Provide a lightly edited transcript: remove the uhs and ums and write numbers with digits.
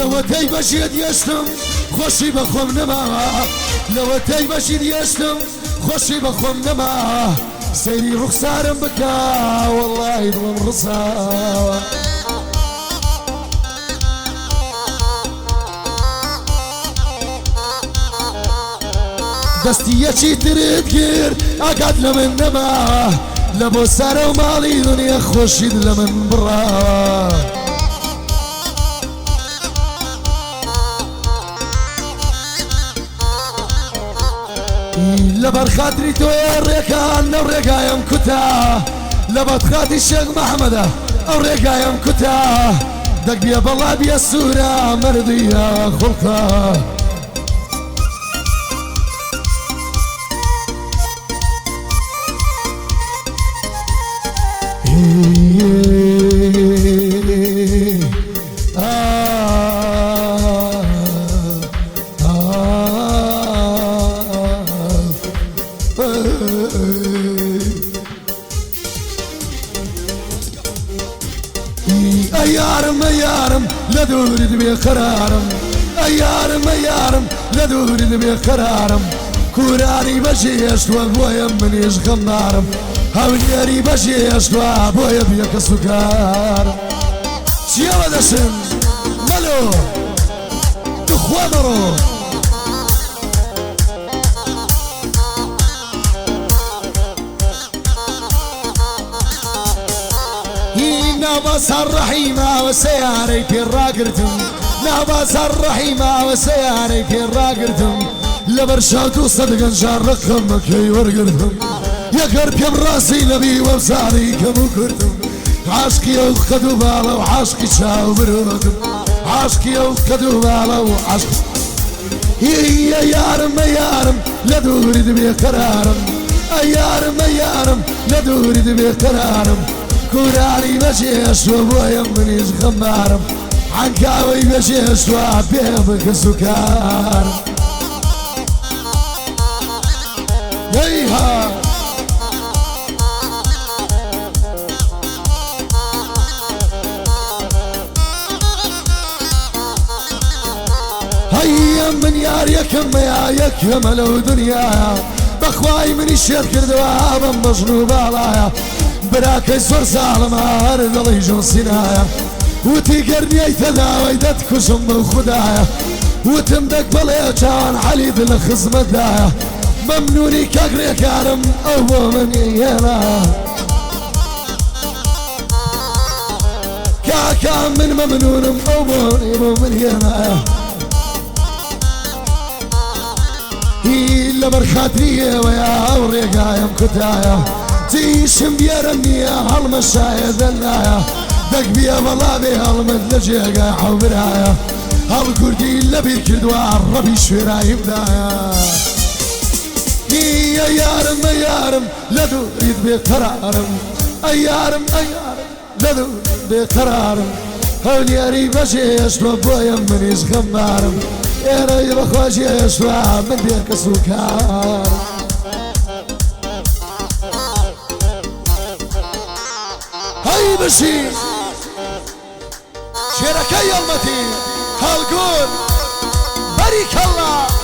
لەوەتەی بەشێت یەشتم خۆشی بە خۆم نەماوە لەوەتەی بەشید یەشتم خۆشی بە خۆم نەماوە سەیری ڕوخسارم بکە وەڵڵای دڵم ڕساوە دەستی یەکی ترت کرد ئاگات لە من نەماوە لە بۆ سارە و ماڵی دنیا خۆشید لە من بڕاوە لەبەر خاتری تۆیە ڕێکان لەو ڕێگایم کوتا لەبەر خاتی شێخ محەممەدە ئەو ڕێگایم کوتا دەک بێ بەڵا بێ سوورە مەردیە خوڵقە يارم يارم لا دوري بقرارم يارم يارم لا دوري بقرارم كوراني بشيش وابويا منيش خمارم هاونياري بشيش وابويا بيك سكار شيا ودشن ملو تخوامرو ناباس الرحيمة وسياري في الراقرتم ناباس الرحيمة وسياري في الراقرتم لبرشاتو صدقا شارقهم كي ورقرتم يا قرب يم راسي نبي وبساري كمو كرتم عاشقي وخدو بالا وعاشقي شاو برودم عاشقي وخدو بالا وعاشقي يا يارم يارم لا دوري بقرارم يارم يارم لا دوري بقرارم كوراني بشيش وابويا منيش خمارم عنكاوي بشيش وابيبك سكار هيها هيا من ياريكم يا يكمل ودنيا بخواي من الشيخ كردوا بمجنوب عليا براكي زور سالما هردلي جو سنايا وتقرني تداوي دتكشم بخدايا وتمدك بلي جان علي دل خزمة دايا ممنوني كاقري كارم او من يلا كاكا من ممنون او من يلا إلا برخاتريه ويا وريقايم كتايا تيشم بيرمي هالمشاية ذلايا دق بيا والله بيا هالمدلجيقا حوبرايا هالكردي اللي بيركدوا عربي شوراي بدايا يا يارم يارم لا دوريد بقرارم يارم لا دوريد بقرارم هونياري بشيش وابويا منيش خمارم يا راي بخوشيش ومن بيك سكار هاي بشي شركي المتين هالقول بارك الله